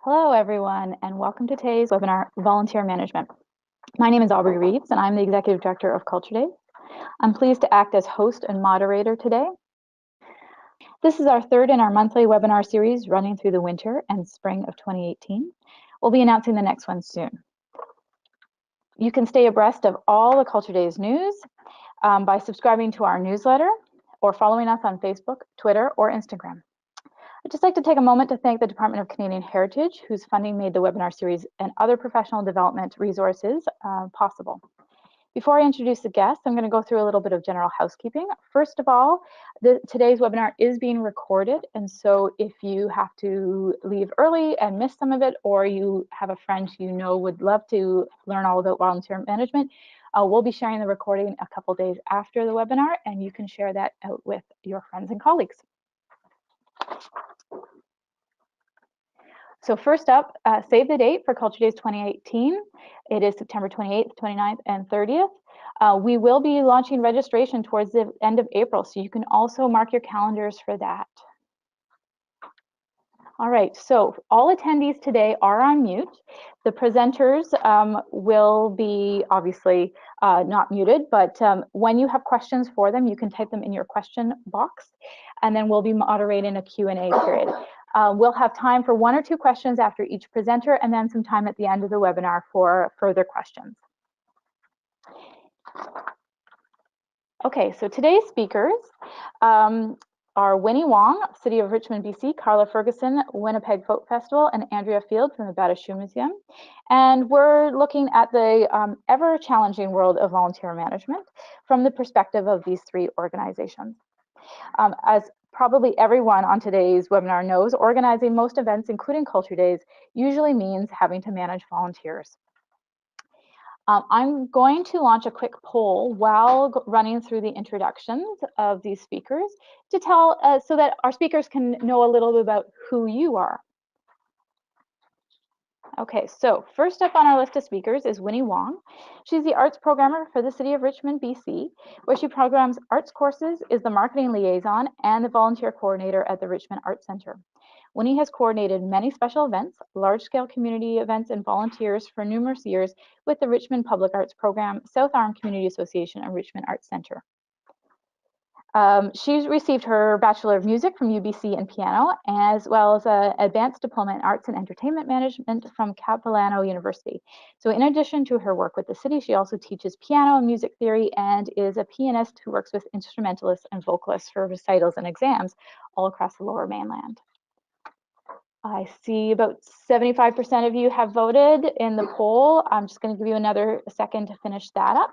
Hello, everyone, and welcome to today's webinar, Volunteer Management. My name is Aubrey Reeves, and I'm the Executive Director of Culture Days. I'm pleased to act as host and moderator today. This is our third in our monthly webinar series running through the winter and spring of 2018. We'll be announcing the next one soon. You can stay abreast of all the Culture Days news by subscribing to our newsletter or following us on Facebook, Twitter, or Instagram. I'd just like to take a moment to thank the Department of Canadian Heritage, whose funding made the webinar series and other professional development resources possible. Before I introduce the guests, I'm going to go through a little bit of general housekeeping. First of all, today's webinar is being recorded, and so if you have to leave early and miss some of it, or you have a friend you know would love to learn all about volunteer management, we'll be sharing the recording a couple days after the webinar, and you can share that out with your friends and colleagues. So first up, save the date for Culture Days 2018. It is September 28th, 29th, and 30th. We will be launching registration towards the end of April, so you can also mark your calendars for that. All right, so all attendees today are on mute. The presenters will be obviously not muted, but when you have questions for them, you can type them in your question box, and then we'll be moderating a Q&A period. We'll have time for 1 or 2 questions after each presenter, and then some time at the end of the webinar for further questions. Okay, so today's speakers are Winnie Wong, City of Richmond, BC, Carla Ferguson, Winnipeg Folk Festival, and Andrea Field from the Bata Shoe Museum. And we're looking at the ever-challenging world of volunteer management from the perspective of these 3 organizations. As probably everyone on today's webinar knows, organizing most events, including Culture Days, usually means having to manage volunteers. I'm going to launch a quick poll while running through the introductions of these speakers to tell so that our speakers can know a little bit about who you are. Okay, so first up on our list of speakers is Winnie Wong. She's the arts programmer for the City of Richmond, BC, where she programs arts courses, is the marketing liaison, and the volunteer coordinator at the Richmond Arts Centre. Winnie has coordinated many special events, large-scale community events, and volunteers for numerous years with the Richmond Public Arts Program, South Arm Community Association, and Richmond Arts Centre. She's received her Bachelor of Music from UBC in piano, as well as an advanced diploma in arts and entertainment management from Capilano University. So in addition to her work with the city, she also teaches piano and music theory and is a pianist who works with instrumentalists and vocalists for recitals and exams all across the Lower Mainland. I see about 75% of you have voted in the poll. I'm just going to give you another second to finish that up.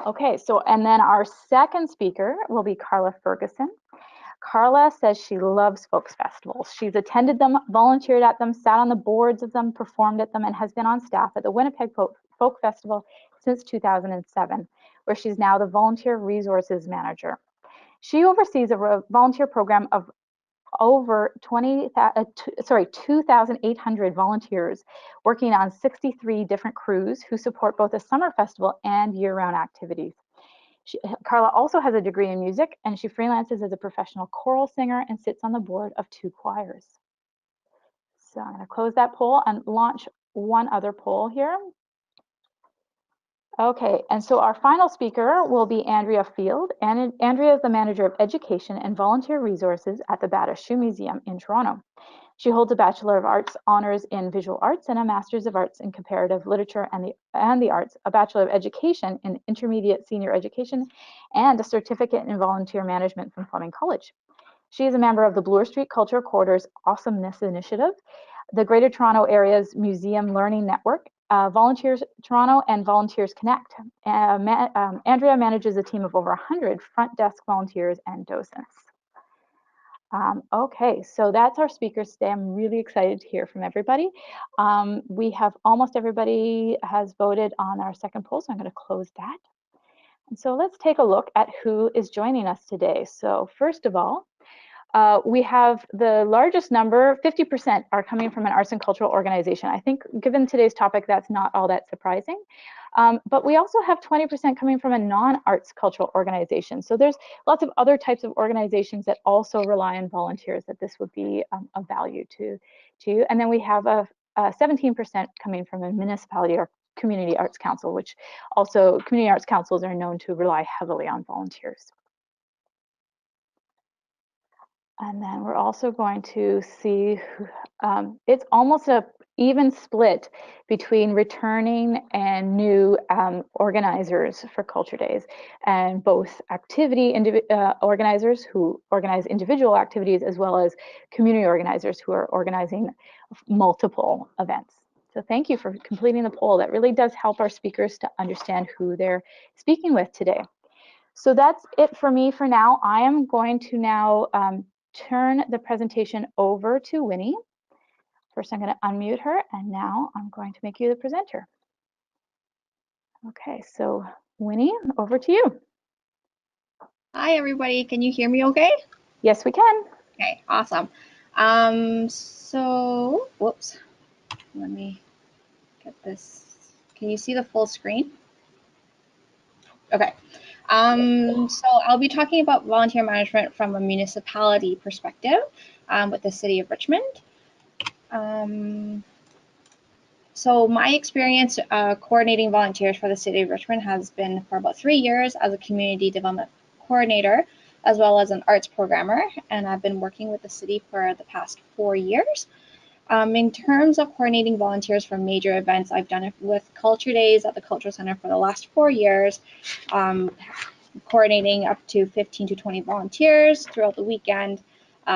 Okay, so and then our second speaker will be Carla Ferguson. Carla says she loves folks festivals. She's attended them, volunteered at them, sat on the boards of them, performed at them, and has been on staff at the Winnipeg Folk Festival since 2007, where she's now the Volunteer Resources Manager. She oversees a volunteer program of over 2,800 volunteers working on 63 different crews who support both the summer festival and year-round activities. Carla also has a degree in music, and she freelances as a professional choral singer and sits on the board of 2 choirs. So I'm going to close that poll and launch one other poll here. Okay, and so our final speaker will be Andrea Field. And Andrea is the Manager of Education and Volunteer Resources at the Bata Shoe Museum in Toronto. She holds a Bachelor of Arts honors in Visual Arts and a Master's of Arts in Comparative Literature and the Arts, a Bachelor of Education in Intermediate Senior Education, and a Certificate in Volunteer Management from Fleming College. She is a member of the Bloor Street Culture Corridor's Awesomeness Initiative, the Greater Toronto Area's Museum Learning Network, Volunteers Toronto, and Volunteers Connect. Andrea manages a team of over 100 front desk volunteers and docents. Okay, so that's our speakers today. I'm really excited to hear from everybody. We have almost everybody has voted on our second poll, so I'm going to close that. And so let's take a look at who is joining us today. So first of all, we have the largest number, 50% are coming from an arts and cultural organization. I think given today's topic, that's not all that surprising. But we also have 20% coming from a non-arts cultural organization. So there's lots of other types of organizations that also rely on volunteers that this would be of value to you. And then we have a 17% coming from a municipality or community arts council, which also community arts councils are known to rely heavily on volunteers. And then we're also going to see, it's almost a even split between returning and new organizers for Culture Days, and both activity organizers who organize individual activities, as well as community organizers who are organizing multiple events. So thank you for completing the poll. That really does help our speakers to understand who they're speaking with today. So that's it for me for now. I am going to now turn the presentation over to Winnie. First, I'm going to unmute her, and now I'm going to make you the presenter. Okay, so Winnie, over to you. Hi, everybody. Can you hear me okay? Yes, we can. Okay, awesome. So, whoops. Let me get this. Can you see the full screen? Okay. So I'll be talking about volunteer management from a municipality perspective with the City of Richmond. So my experience coordinating volunteers for the City of Richmond has been for about 3 years as a community development coordinator, as well as an arts programmer, and I've been working with the city for the past 4 years. In terms of coordinating volunteers for major events, I've done it with Culture Days at the Cultural Center for the last 4 years, coordinating up to 15 to 20 volunteers throughout the weekend.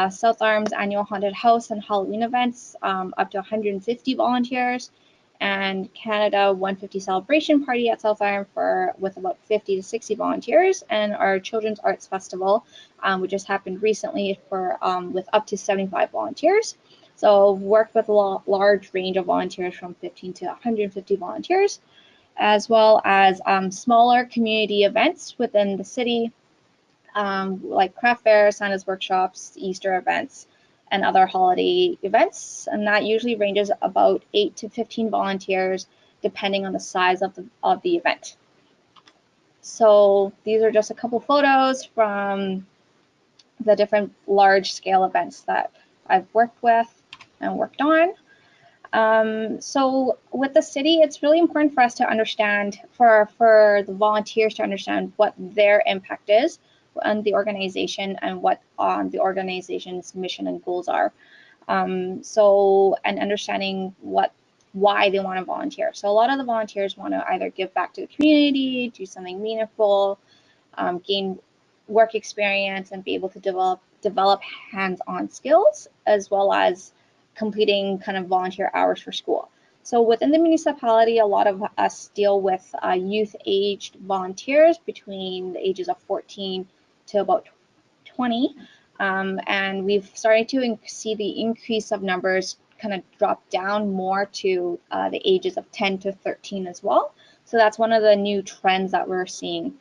South Arm's annual haunted house and Halloween events, up to 150 volunteers, and Canada 150 celebration party at South Arm with about 50 to 60 volunteers, and our Children's Arts Festival, which just happened recently with up to 75 volunteers. So worked with a large range of volunteers from 15 to 150 volunteers, as well as smaller community events within the city, like craft fairs, Santa's workshops, Easter events, and other holiday events. And that usually ranges about 8 to 15 volunteers, depending on the size of the event. So these are just a couple photos from the different large scale events that I've worked with and worked on. So with the city, it's really important for us to understand, for the volunteers to understand what their impact is on the organization and what the organization's mission and goals are. And understanding why they want to volunteer. So a lot of the volunteers want to either give back to the community, do something meaningful, gain work experience, and be able to develop hands-on skills, as well as completing kind of volunteer hours for school. So within the municipality, a lot of us deal with youth-aged volunteers between the ages of 14 to about 20. And we've started to see the increase of numbers kind of drop down more to the ages of 10 to 13 as well. So that's one of the new trends that we're seeing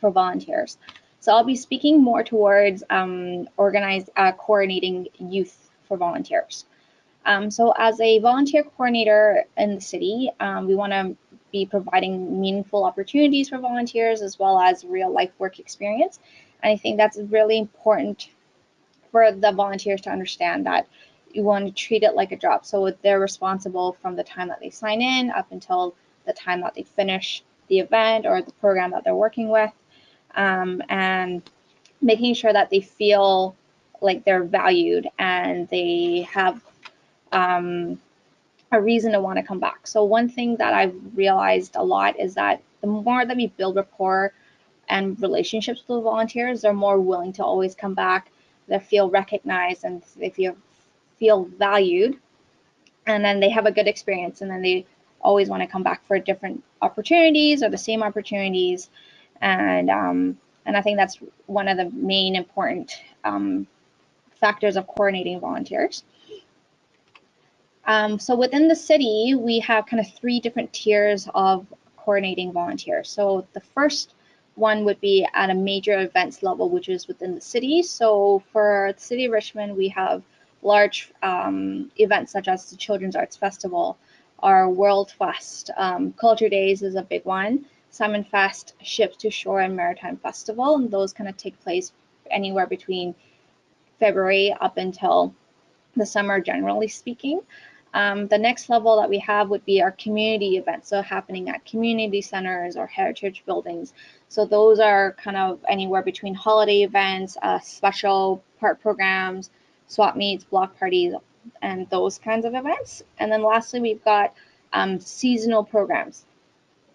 for volunteers. So I'll be speaking more towards coordinating youth for volunteers. So as a volunteer coordinator in the city, we want to be providing meaningful opportunities for volunteers, as well as real life work experience. And I think that's really important for the volunteers to understand, that you want to treat it like a job. So they're responsible from the time that they sign in up until the time that they finish the event or the program that they're working with, and making sure that they feel like they're valued and they have a reason to want to come back. So one thing that I've realized a lot is that the more that we build rapport and relationships with the volunteers, they're more willing to always come back. They feel recognized and they feel valued, and then they have a good experience, and then they always want to come back for different opportunities or the same opportunities. And I think that's one of the main important factors of coordinating volunteers. So within the city, we have kind of 3 different tiers of coordinating volunteers. So the first one would be at a major events level, which is within the city. So for the City of Richmond, we have large events such as the Children's Arts Festival, our World Fest. Culture Days is a big one. Salmon Fest, Ships to Shore and Maritime Festival, and those kind of take place anywhere between February up until the summer, generally speaking. The next level that we have would be our community events, so happening at community centers or heritage buildings. So those are kind of anywhere between holiday events, special part programs, swap meets, block parties, and those kinds of events. And then lastly, we've got seasonal programs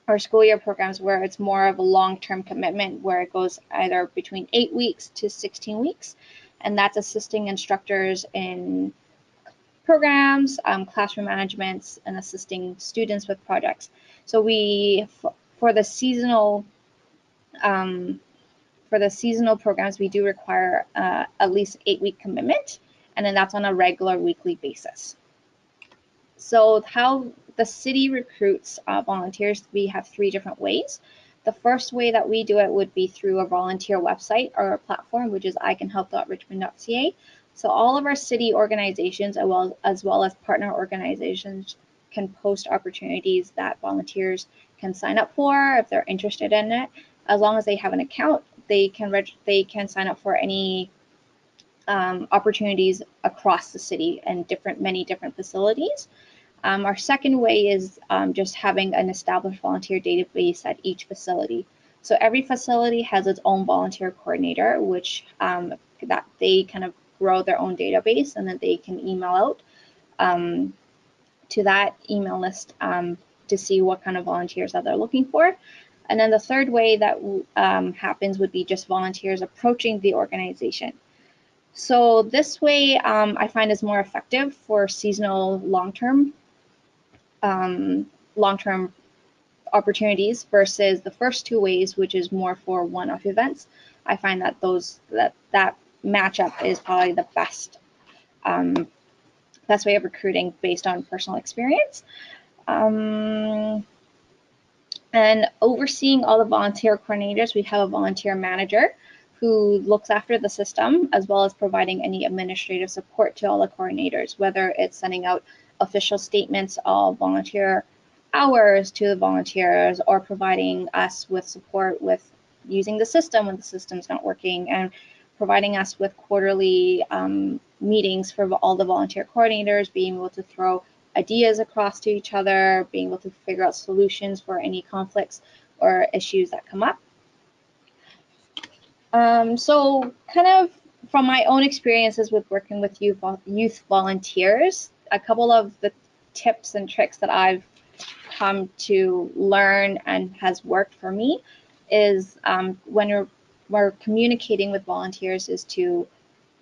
or school year programs where it's more of a long-term commitment, where it goes either between 8 weeks to 16 weeks. And that's assisting instructors in programs, classroom managements, and assisting students with projects. So for the seasonal programs, we do require at least 8-week commitment, and then that's on a regular weekly basis. So how the city recruits volunteers, we have 3 different ways. The first way that we do it would be through a volunteer website or a platform, which is icanhelp.richmond.ca. So all of our city organizations, as well as partner organizations, can post opportunities that volunteers can sign up for if they're interested in it. As long as they have an account, they can sign up for any opportunities across the city and many different facilities. Our second way is just having an established volunteer database at each facility. So every facility has its own volunteer coordinator, which that they kind of grow their own database, and then they can email out to that email list to see what kind of volunteers that they're looking for. And then the third way that happens would be just volunteers approaching the organization. So this way I find is more effective for seasonal long-term opportunities versus the first 2 ways, which is more for one-off events. I find that that matchup is probably the best way of recruiting based on personal experience. And overseeing all the volunteer coordinators, we have a volunteer manager who looks after the system, as well as providing any administrative support to all the coordinators, whether it's sending out official statements of volunteer hours to the volunteers, or providing us with support with using the system when the system's not working, and providing us with quarterly meetings for all the volunteer coordinators, being able to throw ideas across to each other, being able to figure out solutions for any conflicts or issues that come up. So kind of from my own experiences with working with youth volunteers, a couple of the tips and tricks that I've come to learn and has worked for me is when we're communicating with volunteers is to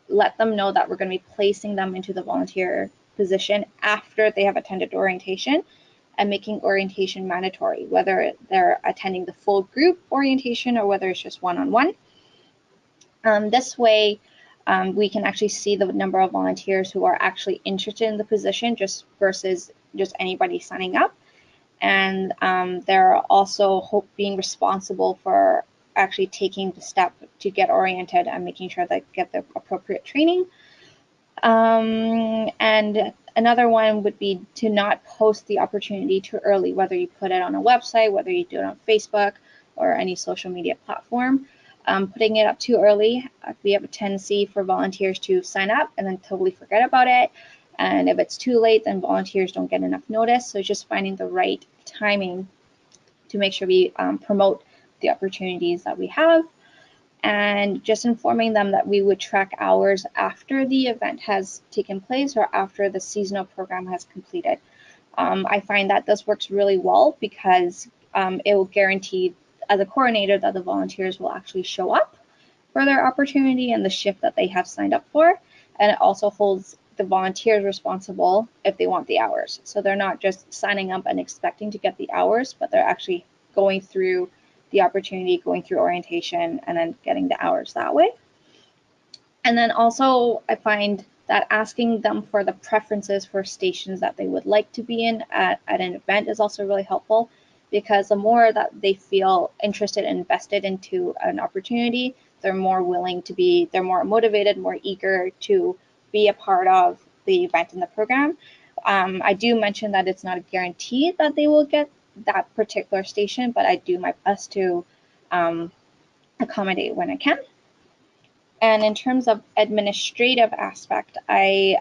let them know that we're going to be placing them into the volunteer position after they have attended orientation, and making orientation mandatory, whether they're attending the full group orientation or whether it's just one-on-one. This way, we can actually see the number of volunteers who are actually interested in the position versus just anybody signing up. And they're also being responsible for actually taking the step to get oriented and making sure they get the appropriate training. And another one would be to not post the opportunity too early, whether you put it on a website, whether you do it on Facebook or any social media platform. Putting it up too early, we have a tendency for volunteers to sign up and then totally forget about it. And if it's too late, then volunteers don't get enough notice. So just finding the right timing to make sure we promote the opportunities that we have, and just informing them that we would track hours after the event has taken place or after the seasonal program has completed. I find that this works really well because it will guarantee as a coordinator that the volunteers will actually show up for their opportunity and the shift that they have signed up for. And it also holds the volunteers responsible if they want the hours. So they're not just signing up and expecting to get the hours, but they're actually going through the opportunity, going through orientation, and then getting the hours that way. And then also I find that asking them for the preferences for stations that they would like to be in at an event is also really helpful, because the more that they feel interested and invested into an opportunity, they're more willing to they're more motivated, more eager to be a part of the event in the program, I do mention that it's not a guarantee that they will get that particular station, but I do my best to accommodate when I can. And in terms of administrative aspect, I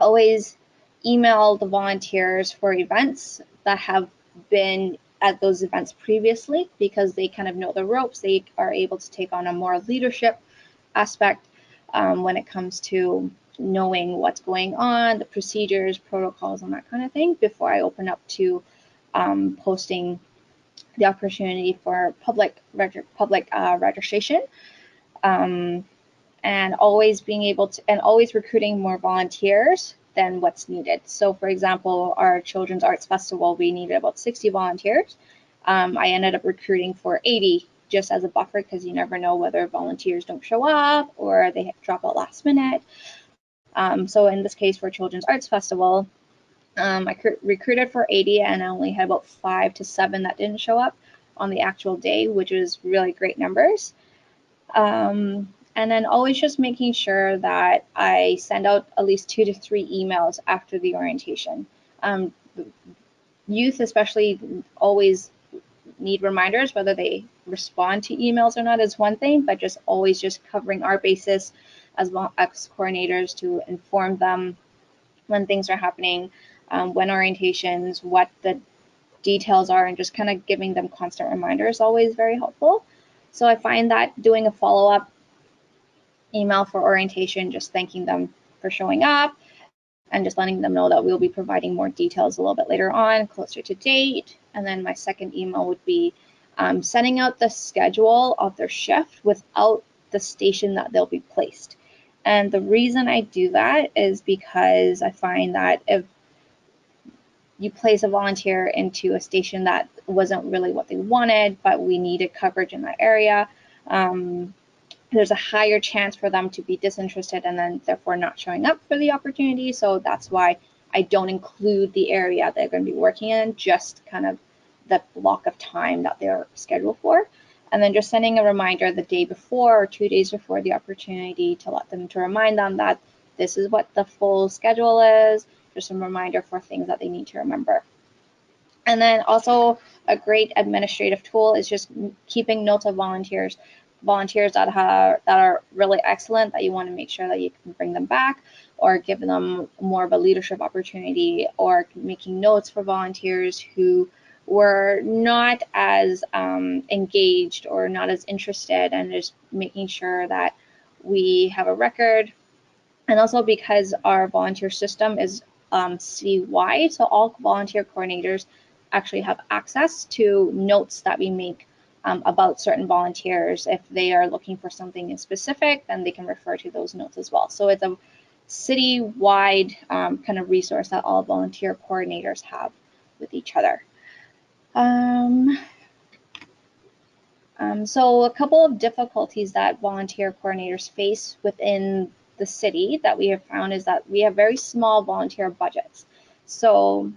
always email the volunteers for events that have been at those events previously, because they kind of know the ropes. They are able to take on a more leadership aspect when it comes to knowing what's going on, the procedures, protocols, and that kind of thing, before I open up to posting the opportunity for public registration. And always being able to, and always recruiting more volunteers than what's needed. So for example, our Children's Arts Festival, we needed about 60 volunteers. I ended up recruiting for 80 just as a buffer, because you never know whether volunteers don't show up or they drop out last minute. So in this case, for Children's Arts Festival, I recruited for 80, and I only had about 5 to 7 that didn't show up on the actual day, which was really great numbers. And then always just making sure that I send out at least 2 to 3 emails after the orientation. Youth especially always need reminders. Whether they respond to emails or not is one thing, but just always just covering our basis as well as coordinators to inform them when things are happening, when orientations, what the details are, and just kind of giving them constant reminders is always very helpful. So I find that doing a follow-up email for orientation, just thanking them for showing up and just letting them know that we'll be providing more details a little bit later on, closer to date. And then my second email would be sending out the schedule of their shift without the station that they'll be placed. And the reason I do that is because I find that if you place a volunteer into a station that wasn't really what they wanted, but we needed coverage in that area, there's a higher chance for them to be disinterested and then therefore not showing up for the opportunity. So that's why I don't include the area they're going to be working in, just kind of the block of time that they're scheduled for. And then just sending a reminder the day before or 2 days before the opportunity to remind them that this is what the full schedule is, just a reminder for things that they need to remember. And then also a great administrative tool is just keeping notes of volunteers that are really excellent, that you want to make sure that you can bring them back, or give them more of a leadership opportunity, or making notes for volunteers who were not as engaged or not as interested, and just making sure that we have a record. And also because our volunteer system is city-wide, so all volunteer coordinators actually have access to notes that we make about certain volunteers. If they are looking for something in specific, then they can refer to those notes as well. So it's a city-wide kind of resource that all volunteer coordinators have with each other. So a couple of difficulties that volunteer coordinators face within the city that we have found is that we have very small volunteer budgets. So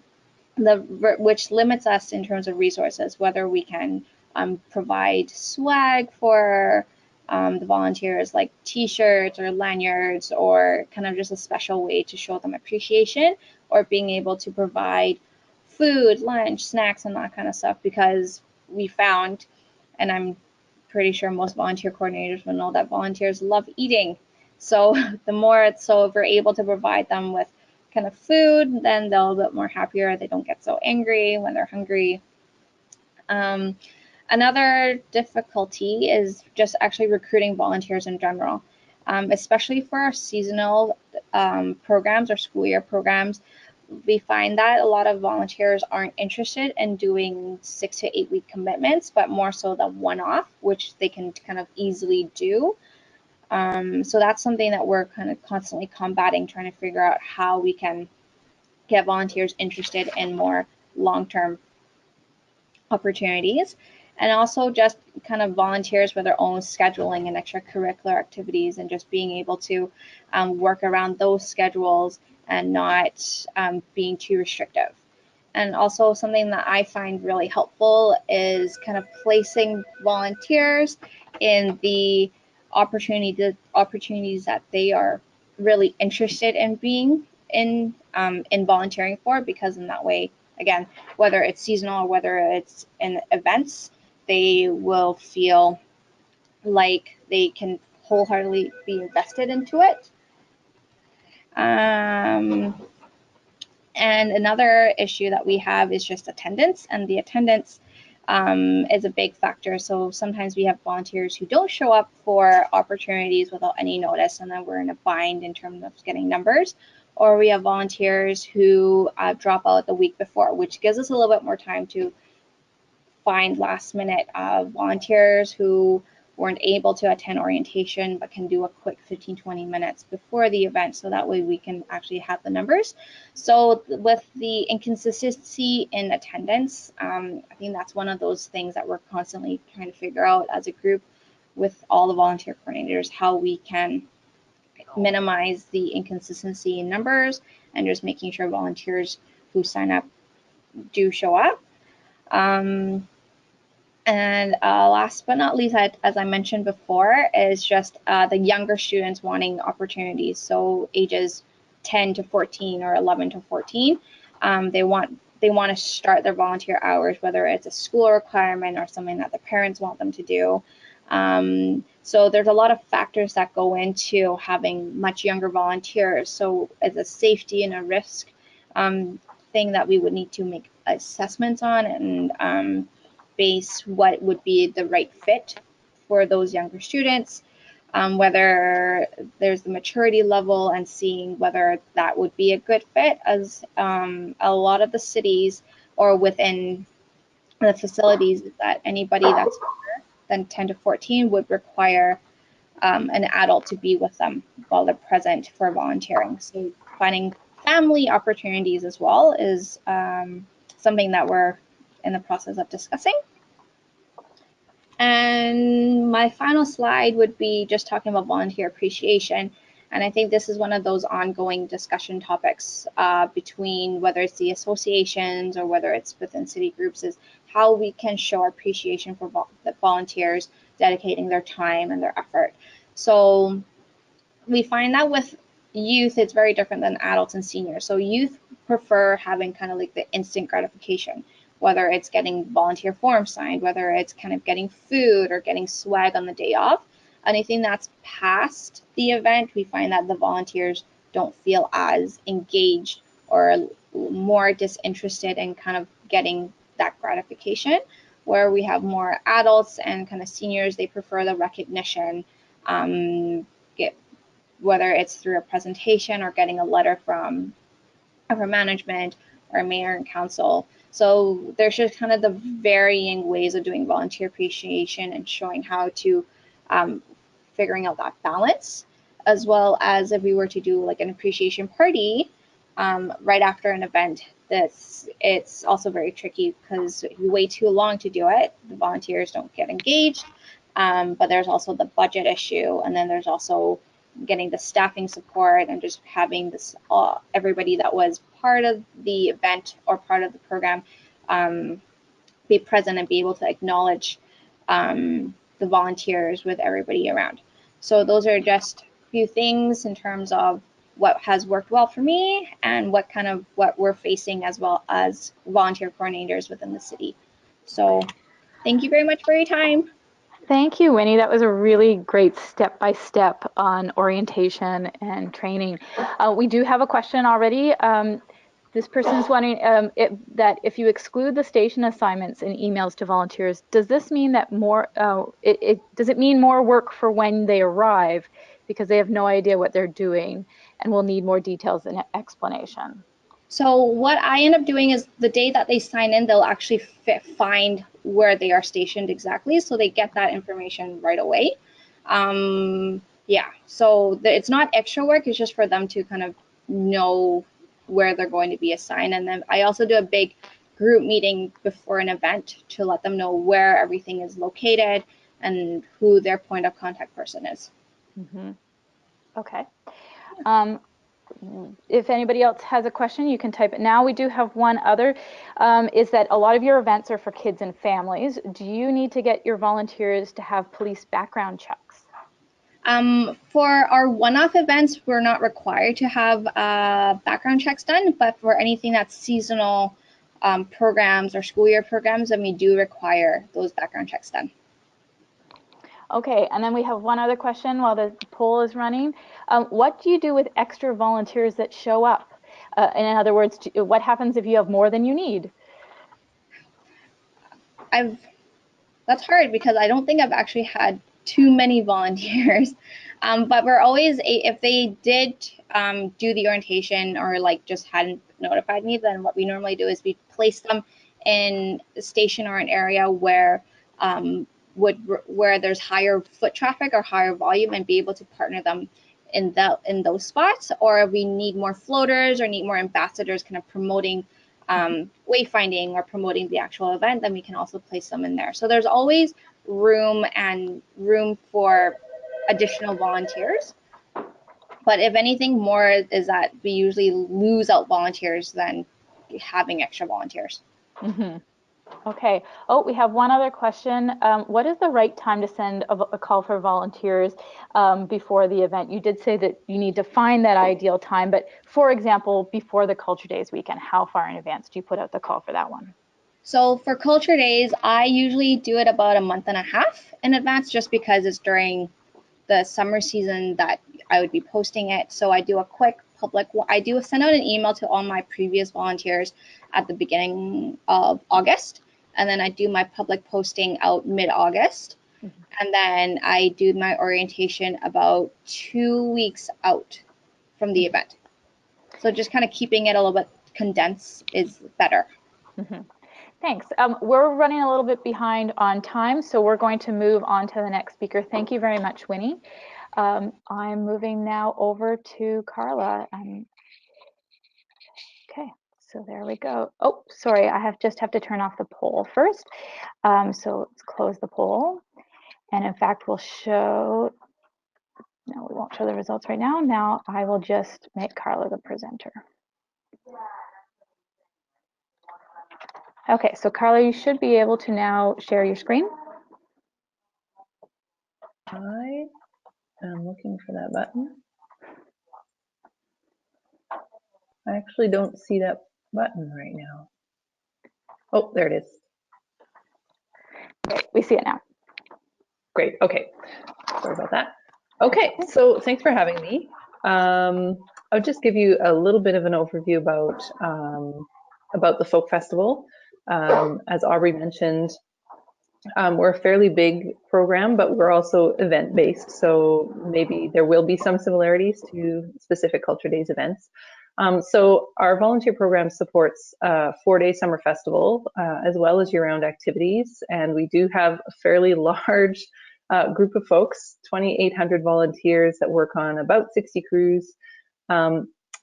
which limits us in terms of resources, whether we can provide swag for the volunteers, like t-shirts or lanyards, or kind of just a special way to show them appreciation, or being able to provide food, lunch, snacks, and that kind of stuff, because we found, and I'm pretty sure most volunteer coordinators will know, that volunteers love eating. So if we're able to provide them with kind of food, then they're a bit more happier. They don't get so angry when they're hungry. Another difficulty is just actually recruiting volunteers in general, especially for our seasonal programs or school year programs. We find that a lot of volunteers aren't interested in doing 6 to 8 week commitments, but more so the one-off, which they can kind of easily do. So that's something that we're kind of constantly combating, trying to figure out how we can get volunteers interested in more long-term opportunities, and also just kind of volunteers with their own scheduling and extracurricular activities, and just being able to work around those schedules and not being too restrictive. And also something that I find really helpful is kind of placing volunteers in the opportunities that they are really interested in being in volunteering for, because in that way, again, whether it's seasonal or whether it's in events, they will feel like they can wholeheartedly be invested into it. And another issue that we have is just attendance, and the attendance is a big factor. So sometimes we have volunteers who don't show up for opportunities without any notice, and then we're in a bind in terms of getting numbers. Or we have volunteers who drop out the week before, which gives us a little bit more time to find last minute volunteers who weren't able to attend orientation but can do a quick 15-20 minutes before the event, so that way we can actually have the numbers. So with the inconsistency in attendance, I think that's one of those things that we're constantly trying to figure out as a group with all the volunteer coordinators, how we can minimize the inconsistency in numbers and just making sure volunteers who sign up do show up. And last but not least, as I mentioned before, is just the younger students wanting opportunities. So ages 10 to 14 or 11 to 14, they want to start their volunteer hours, whether it's a school requirement or something that the parents want them to do. So there's a lot of factors that go into having much younger volunteers. So it's a safety and a risk thing that we would need to make assessments on, and base what would be the right fit for those younger students, whether there's the maturity level, and seeing whether that would be a good fit, as a lot of the cities or within the facilities that anybody that's older than 10 to 14 would require an adult to be with them while they're present for volunteering. So finding family opportunities as well is something that we're in the process of discussing. And my final slide would be just talking about volunteer appreciation. And I think this is one of those ongoing discussion topics between whether it's the associations or whether it's within city groups, is how we can show our appreciation for the volunteers dedicating their time and their effort. So we find that with youth, it's very different than adults and seniors. So youth prefer having kind of like the instant gratification, whether it's getting volunteer forms signed, whether it's kind of getting food or getting swag on the day off. Anything that's past the event, we find that the volunteers don't feel as engaged or more disinterested in kind of getting that gratification. Where we have more adults and kind of seniors, they prefer the recognition, whether it's through a presentation or getting a letter from upper management or mayor and council. So there's just kind of the varying ways of doing volunteer appreciation and showing how to figuring out that balance, as well as if we were to do like an appreciation party right after an event. It's also very tricky, because if you wait too long to do it, the volunteers don't get engaged. But there's also the budget issue, and then there's also getting the staffing support and just having this everybody that was part of the event or part of the program be present and be able to acknowledge the volunteers with everybody around. So those are just a few things in terms of what has worked well for me and what we're facing as well as volunteer coordinators within the city. So thank you very much for your time. Thank you, Winnie. That was a really great step-by-step on orientation and training. We do have a question already. This person's wondering that if you exclude the station assignments and emails to volunteers, does this mean that does it mean more work for when they arrive, because they have no idea what they're doing and will need more details and explanation? So what I end up doing is the day that they sign in, they'll actually find where they are stationed exactly, so they get that information right away. Yeah, so it's not extra work, it's just for them to kind of know where they're going to be assigned. And then I also do a big group meeting before an event to let them know where everything is located and who their point of contact person is. Mm-hmm. Okay. If anybody else has a question, you can type it now. We do have one other, is that a lot of your events are for kids and families. Do you need to get your volunteers to have police background checks? For our one-off events, we're not required to have background checks done, but for anything that's seasonal programs or school year programs, then we do require those background checks done. Okay, and then we have one other question while the poll is running. What do you do with extra volunteers that show up? And in other words, what happens if you have more than you need? That's hard because I don't think I've actually had too many volunteers. But we're always, if they did do the orientation or like just hadn't notified me, then what we normally do is we place them in a station or an area where where there's higher foot traffic or higher volume, and be able to partner them in those spots. Or if we need more floaters or need more ambassadors kind of promoting wayfinding or promoting the actual event, then we can also place them in there. So there's always room for additional volunteers. But if anything more is that we usually lose out volunteers than having extra volunteers. Mm-hmm. Okay. Oh, we have one other question. What is the right time to send a call for volunteers before the event? You did say that you need to find that ideal time, but for example, before the Culture Days weekend, how far in advance do you put out the call for that one? So for Culture Days, I usually do it about a month and a half in advance, just because it's during the summer season that I would be posting it. So I do a quick I do send out an email to all my previous volunteers at the beginning of August. And then I do my public posting out mid-August. Mm-hmm. And then I do my orientation about 2 weeks out from the event. So just kind of keeping it a little bit condensed is better. Mm-hmm. Thanks. We're running a little bit behind on time, so we're going to move on to the next speaker. Thank you very much, Winnie. I'm moving now over to Carla. Okay, so there we go. Oh, sorry, I just have to turn off the poll first. So let's close the poll. And in fact, we'll show, no, we won't show the results right now. Now I will just make Carla the presenter. Okay, so Carla, you should be able to now share your screen. I am looking for that button. I actually don't see that button right now. Oh, there it is. Great, we see it now. Great, okay. Sorry about that. Okay, so thanks for having me. I'll just give you a little bit of an overview about the Folk Festival. As Aubrey mentioned, we're a fairly big program, but we're also event-based, so maybe there will be some similarities to specific Culture Days events. So our volunteer program supports a 4-day summer festival, as well as year-round activities, and we do have a fairly large group of folks, 2,800 volunteers that work on about 60 crews.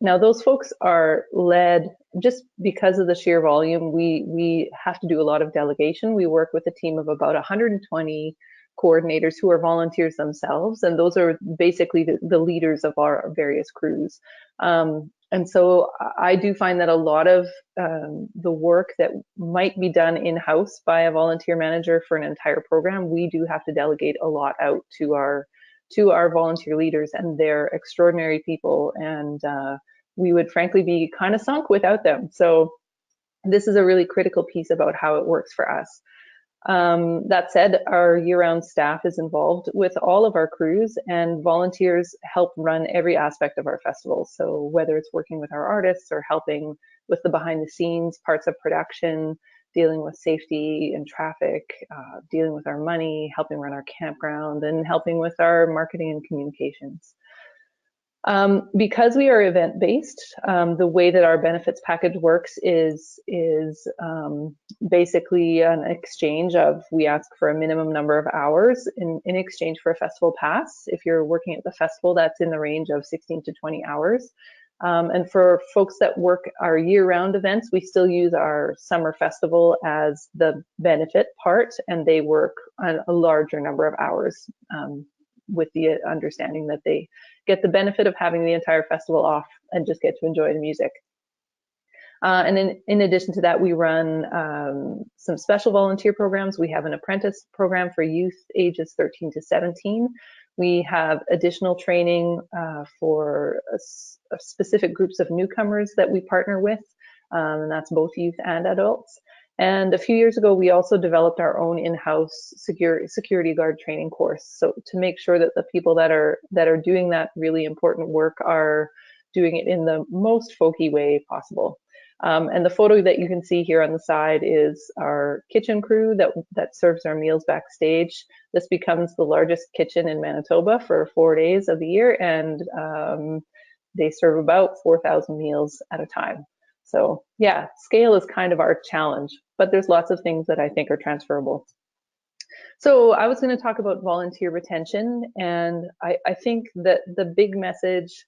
Now those folks are led, just because of the sheer volume, we have to do a lot of delegation. We work with a team of about 120 coordinators who are volunteers themselves, and those are basically the leaders of our various crews. And so I do find that a lot of the work that might be done in-house by a volunteer manager for an entire program, we do have to delegate a lot out to our volunteer leaders, and they're extraordinary people, and we would frankly be kind of sunk without them. So this is a really critical piece about how it works for us. That said, our year-round staff is involved with all of our crews, and volunteers help run every aspect of our festival. So whether it's working with our artists or helping with the behind-the-scenes parts of production, dealing with safety and traffic, dealing with our money, helping run our campground, and helping with our marketing and communications. Because we are event-based, the way that our benefits package works is basically an exchange of, we ask for a minimum number of hours in exchange for a festival pass. If you're working at the festival, that's in the range of 16 to 20 hours. And for folks that work our year-round events, we still use our summer festival as the benefit part, and they work on a larger number of hours, with the understanding that they get the benefit of having the entire festival off and just get to enjoy the music. And then in addition to that, we run some special volunteer programs. We have an apprentice program for youth ages 13 to 17, We have additional training for specific groups of newcomers that we partner with, and that's both youth and adults. And a few years ago, we also developed our own in-house security guard training course. So to make sure that the people that are doing that really important work are doing it in the most folky way possible. And the photo that you can see here on the side is our kitchen crew that serves our meals backstage. This becomes the largest kitchen in Manitoba for 4 days of the year, and they serve about 4,000 meals at a time. So yeah, scale is kind of our challenge, but there's lots of things that I think are transferable. So I was going to talk about volunteer retention, and I think that the big message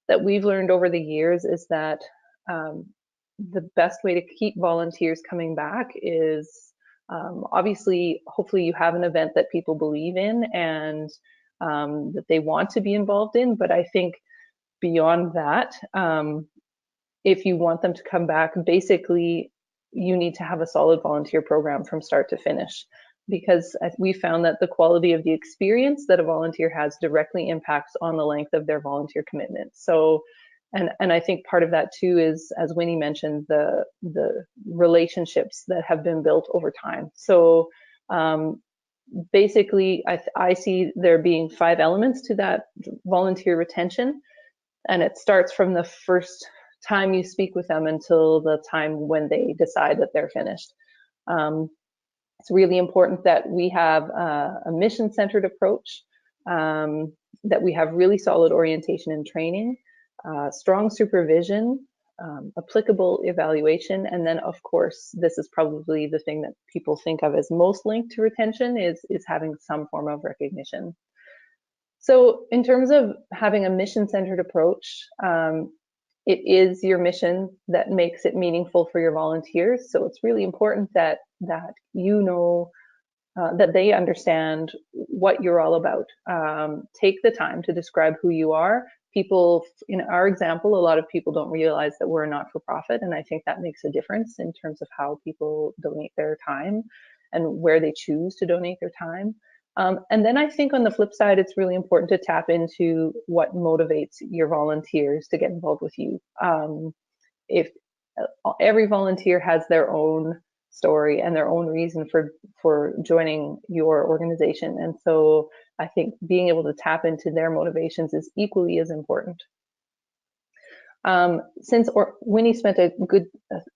that we've learned over the years is that the best way to keep volunteers coming back is obviously, hopefully you have an event that people believe in and that they want to be involved in, but I think beyond that, if you want them to come back, basically you need to have a solid volunteer program from start to finish, because we found that the quality of the experience that a volunteer has directly impacts on the length of their volunteer commitment. So, and I think part of that too is, as Winnie mentioned, the relationships that have been built over time. So basically, I see there being 5 elements to that volunteer retention, and it starts from the first time you speak with them until the time when they decide that they're finished. It's really important that we have a mission-centered approach, that we have really solid orientation and training, strong supervision, applicable evaluation, and then of course, this is probably the thing that people think of as most linked to retention is having some form of recognition. So in terms of having a mission-centered approach, it is your mission that makes it meaningful for your volunteers. So it's really important that you know, that they understand what you're all about. Take the time to describe who you are. People, in our example, a lot of people don't realize that we're a not-for-profit, and I think that makes a difference in terms of how people donate their time and where they choose to donate their time. And then I think on the flip side, it's really important to tap into what motivates your volunteers to get involved with you. If every volunteer has their own story and their own reason for joining your organization, and so I think being able to tap into their motivations is equally as important. Since Winnie spent a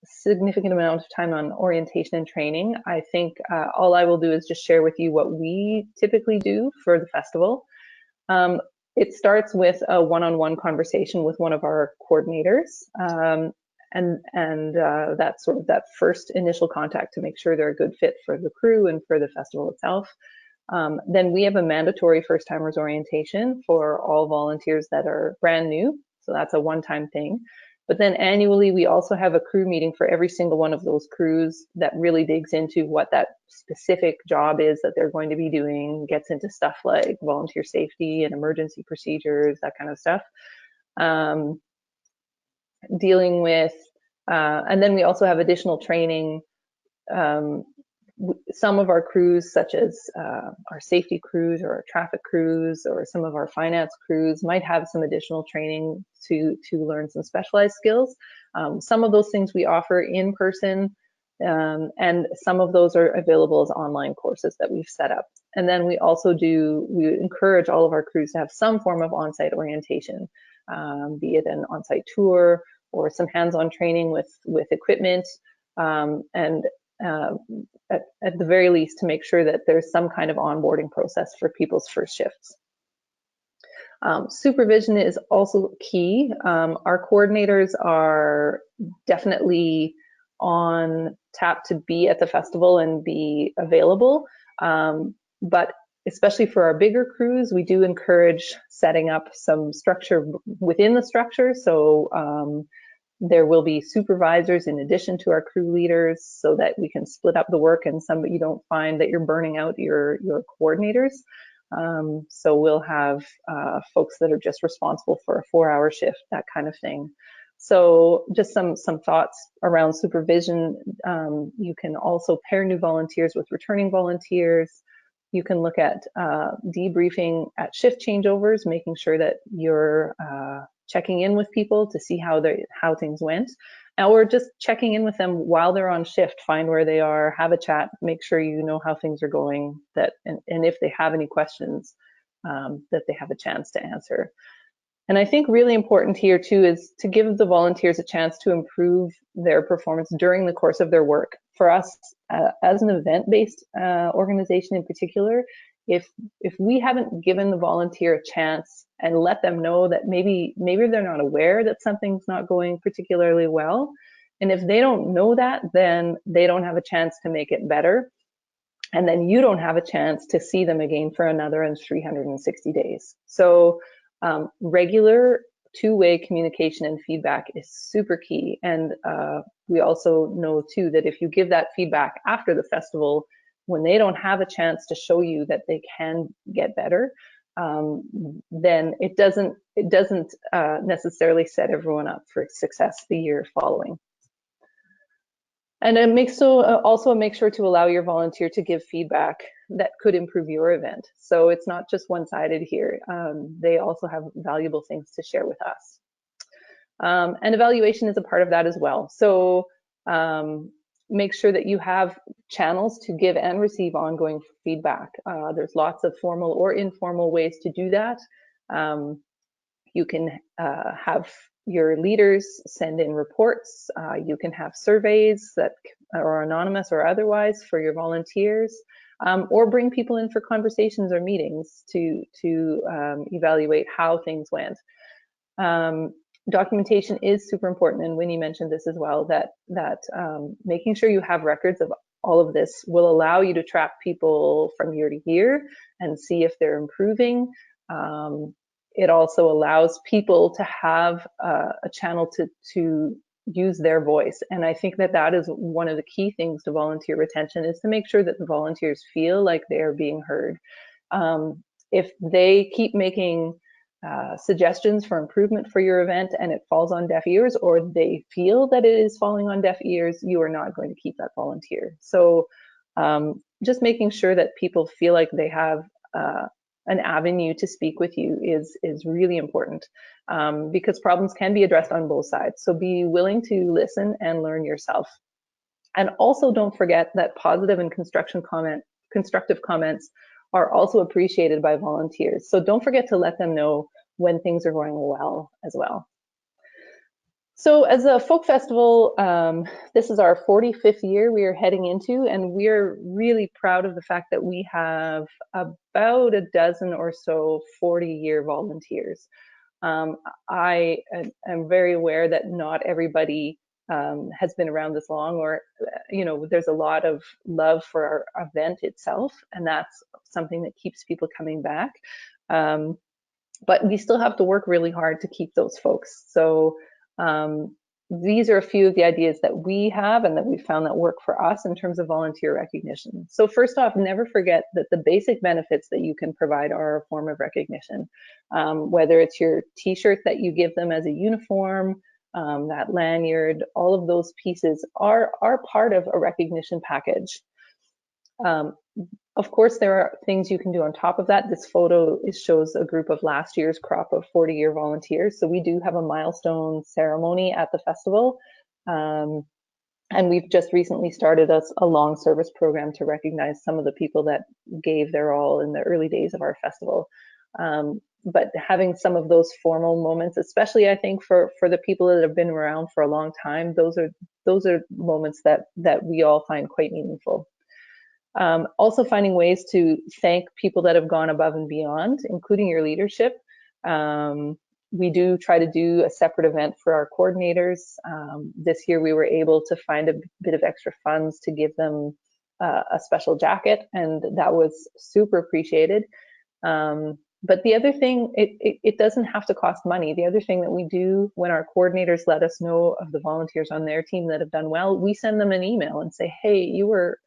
significant amount of time on orientation and training, I think all I will do is just share with you what we typically do for the festival. It starts with a one-on-one conversation with one of our coordinators, and that's sort of that first initial contact to make sure they're a good fit for the crew and for the festival itself. Then we have a mandatory first-timers orientation for all volunteers that are brand new. So that's a one-time thing. But then annually, we also have a crew meeting for every single one of those crews that really digs into what that specific job is that they're going to be doing, gets into stuff like volunteer safety and emergency procedures, that kind of stuff. Dealing with, and then we also have additional training. Some of our crews, such as our safety crews or our traffic crews or some of our finance crews, might have some additional training to learn some specialized skills. Some of those things we offer in person, and some of those are available as online courses that we've set up. And then we also we encourage all of our crews to have some form of on-site orientation, be it an on-site tour or some hands-on training with equipment, and at the very least to make sure that there's some kind of onboarding process for people's first shifts. Supervision is also key. Our coordinators are definitely on tap to be at the festival and be available, but especially for our bigger crews, we do encourage setting up some structure within the structure. So there will be supervisors in addition to our crew leaders so that we can split up the work and you don't find that you're burning out your coordinators. So we'll have folks that are just responsible for a 4-hour shift, that kind of thing. So just some thoughts around supervision. You can also pair new volunteers with returning volunteers. You can look at debriefing at shift changeovers, making sure that you're checking in with people to see how things went, or just checking in with them while they're on shift. Find where they are, have a chat, make sure you know how things are going, and if they have any questions, that they have a chance to answer. And I think really important here too is to give the volunteers a chance to improve their performance during the course of their work. For us, as an event-based organization in particular, if we haven't given the volunteer a chance and let them know that maybe they're not aware that something's not going particularly well, and if they don't know that, then they don't have a chance to make it better. And then you don't have a chance to see them again for another 360 days. So regular two-way communication and feedback is super key. And we also know too that if you give that feedback after the festival, when they don't have a chance to show you that they can get better, then it doesn't necessarily set everyone up for success the year following. And also make sure to allow your volunteer to give feedback that could improve your event. So it's not just one-sided here. They also have valuable things to share with us. And evaluation is a part of that as well. So make sure that you have channels to give and receive ongoing feedback. There's lots of formal or informal ways to do that. You can have your leaders send in reports. You can have surveys that are anonymous or otherwise for your volunteers, or bring people in for conversations or meetings to evaluate how things went. Documentation is super important, and Winnie mentioned this as well, that making sure you have records of all of this will allow you to track people from year to year and see if they're improving. It also allows people to have a channel to use their voice. And I think that is one of the key things to volunteer retention, is to make sure that the volunteers feel like they are being heard. If they keep making suggestions for improvement for your event and it falls on deaf ears, or they feel that it is falling on deaf ears, you are not going to keep that volunteer. So just making sure that people feel like they have an avenue to speak with you is really important, because problems can be addressed on both sides. So be willing to listen and learn yourself. And also don't forget that positive and constructive comments are also appreciated by volunteers. So don't forget to let them know when things are going well as well. So as a folk festival, this is our 45th year we are heading into, and we're really proud of the fact that we have about a dozen or so 40-year volunteers. I am very aware that not everybody has been around this long, or there's a lot of love for our event itself, and that's something that keeps people coming back. But we still have to work really hard to keep those folks. So these are a few of the ideas that we have and that we found that work for us in terms of volunteer recognition. So first off, never forget that the basic benefits that you can provide are a form of recognition. Whether it's your t-shirt that you give them as a uniform, that lanyard, all of those pieces are part of a recognition package. Of course, there are things you can do on top of that. This photo shows a group of last year's crop of 40-year volunteers. So we do have a milestone ceremony at the festival. And we've just recently started a long service program to recognize some of the people that gave their all in the early days of our festival. But having some of those formal moments, especially I think for the people that have been around for a long time, those are moments that we all find quite meaningful. Also finding ways to thank people that have gone above and beyond, including your leadership. We do try to do a separate event for our coordinators. This year we were able to find a bit of extra funds to give them a special jacket, and that was super appreciated. But the other thing, it doesn't have to cost money. The other thing that we do when our coordinators let us know of the volunteers on their team that have done well, we send them an email and say, hey, you were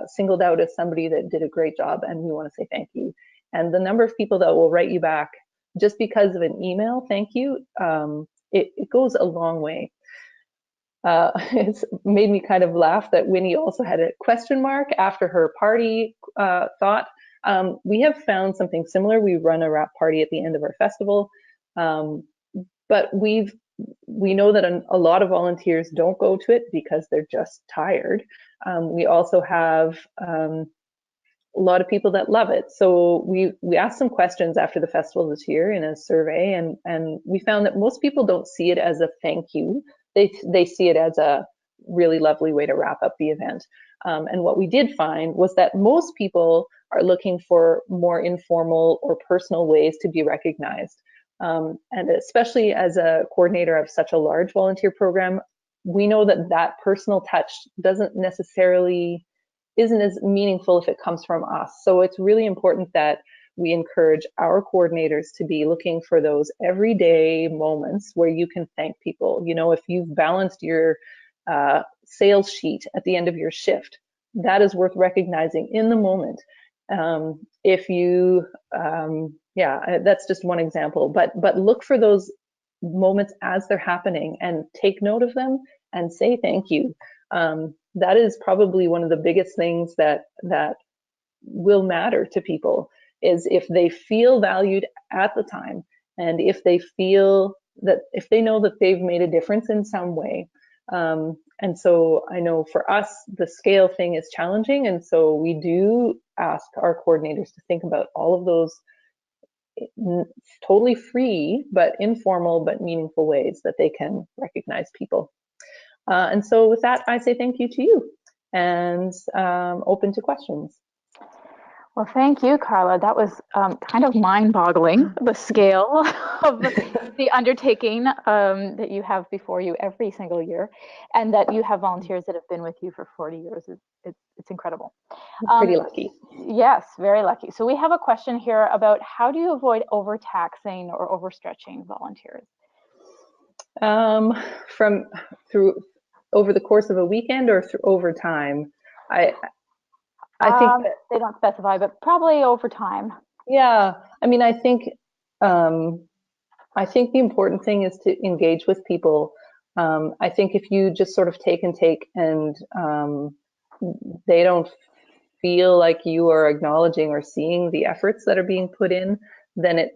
singled out as somebody that did a great job, and we want to say thank you. And the number of people that will write you back just because of an email thank you, it goes a long way. it's made me kind of laugh that Winnie also had a question mark after her party thought. We have found something similar. We run a wrap party at the end of our festival, but we know that a lot of volunteers don't go to it because they're just tired. We also have a lot of people that love it. So we asked some questions after the festival this year in a survey, and we found that most people don't see it as a thank you. They see it as a really lovely way to wrap up the event. And what we did find was that most people are looking for more informal or personal ways to be recognized. And especially as a coordinator of such a large volunteer program, we know that that personal touch isn't as meaningful if it comes from us. So it's really important that we encourage our coordinators to be looking for those everyday moments where you can thank people. You know, if you've balanced your sales sheet at the end of your shift, that is worth recognizing in the moment. If you, yeah, that's just one example, but look for those moments as they're happening and take note of them and say thank you. That is probably one of the biggest things that will matter to people, is if they feel valued at the time, and if they feel that, if they know that they've made a difference in some way. And so I know for us, the scale thing is challenging, and so we do ask our coordinators to think about all of those totally free but informal but meaningful ways that they can recognize people. And so with that, I say thank you to you, and open to questions. Well, thank you, Carla. That was kind of mind-boggling, the scale of the undertaking that you have before you every single year, and that you have volunteers that have been with you for 40 years. It's incredible. Pretty lucky. Yes, very lucky. So we have a question here about how do you avoid overtaxing or overstretching volunteers? Over the course of a weekend or over time? I think they don't specify, but probably over time. Yeah, I mean, I think the important thing is to engage with people. I think if you just sort of take and they don't feel like you are acknowledging or seeing the efforts that are being put in, then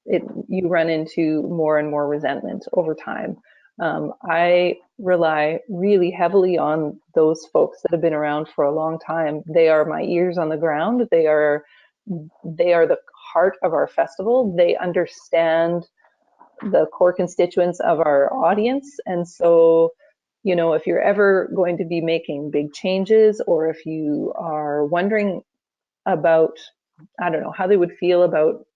you run into more and more resentment over time. I rely really heavily on those folks that have been around for a long time. They are my ears on the ground. They are the heart of our festival. They understand the core constituents of our audience. And so, you know, if you're ever going to be making big changes, or if you are wondering about, I don't know, how they would feel about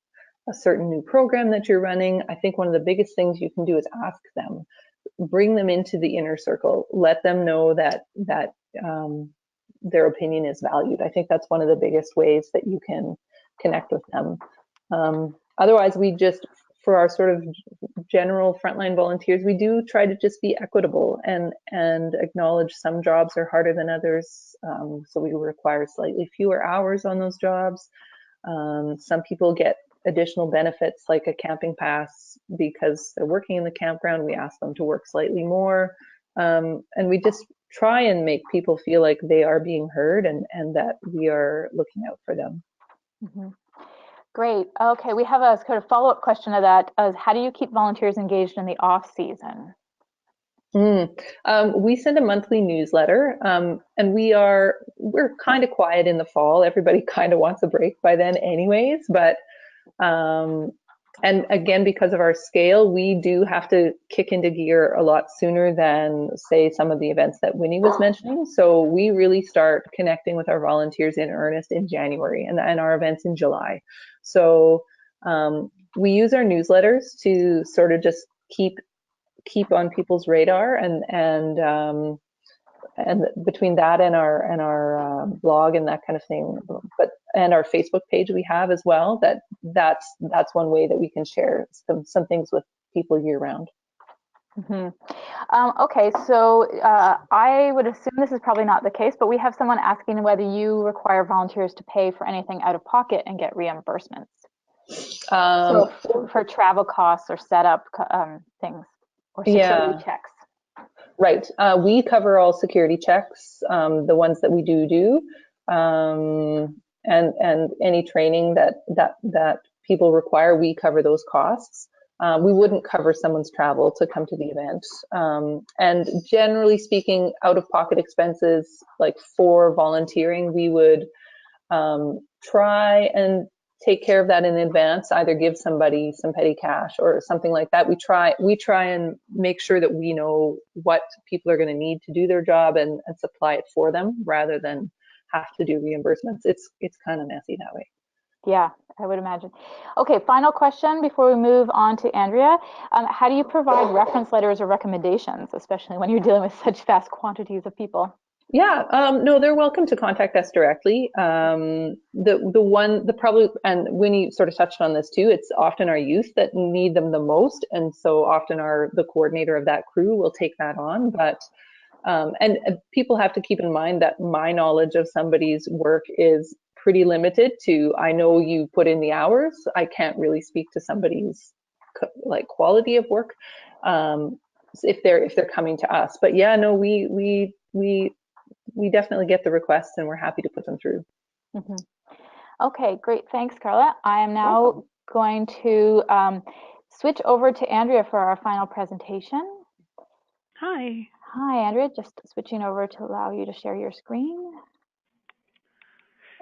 a certain new program that you're running, I think one of the biggest things you can do is ask them. Bring them into the inner circle. Let them know that their opinion is valued. I think that's one of the biggest ways that you can connect with them. Otherwise, for our sort of general frontline volunteers, we do try to just be equitable and acknowledge some jobs are harder than others. So we require slightly fewer hours on those jobs. Some people get additional benefits like a camping pass because they're working in the campground. We ask them to work slightly more. And we just try and make people feel like they are being heard and that we are looking out for them. Mm-hmm. Great. Okay, we have a sort of follow-up question to that. How do you keep volunteers engaged in the off season? We send a monthly newsletter, and we're kind of quiet in the fall. Everybody kind of wants a break by then anyways, but and again, because of our scale, we do have to kick into gear a lot sooner than, say, some of the events that Winnie was mentioning. So we really start connecting with our volunteers in earnest in January, and our events in July. So we use our newsletters to sort of just keep on people's radar, and between that and our blog and that kind of thing, and our Facebook page we have as well, that's one way that we can share some things with people year round. Mm-hmm. Okay, so I would assume this is probably not the case, but we have someone asking whether you require volunteers to pay for anything out of pocket and get reimbursements. So for travel costs or setup things or security checks. Right. We cover all security checks, the ones that we do, and any training that people require. We cover those costs. We wouldn't cover someone's travel to come to the event. And generally speaking, out-of-pocket expenses, like for volunteering, we would try and take care of that in advance, either give somebody some petty cash or something like that. We try and make sure that we know what people are going to need to do their job and supply it for them rather than have to do reimbursements. It's kind of messy that way. Yeah, I would imagine. Okay, final question before we move on to Andrea. How do you provide reference letters or recommendations, especially when you're dealing with such vast quantities of people? Yeah, no, they're welcome to contact us directly. Probably, and Winnie sort of touched on this too, it's often our youth that need them the most. And so often the coordinator of that crew will take that on. But, and people have to keep in mind that my knowledge of somebody's work is pretty limited to, I know you put in the hours. I can't really speak to somebody's like quality of work if they're coming to us. But yeah, no, we definitely get the requests and we're happy to put them through. Mm-hmm. Okay, great. Thanks, Carla. I am now going to switch over to Andrea for our final presentation. Hi. Hi, Andrea. Just switching over to allow you to share your screen.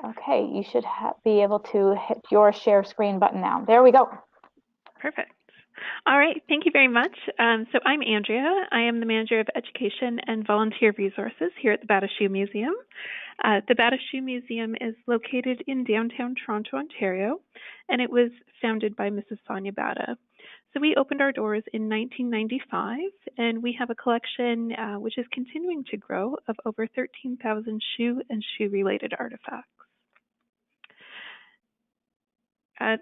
Okay, you should be able to hit your share screen button now. There we go. Perfect. All right, thank you very much. So I'm Andrea. I am the Manager of Education and Volunteer Resources here at the Batachou Museum. The Batachou Museum is located in downtown Toronto, Ontario, and it was founded by Mrs. Sonia Bata. So we opened our doors in 1995, and we have a collection which is continuing to grow of over 13,000 shoe and shoe-related artifacts.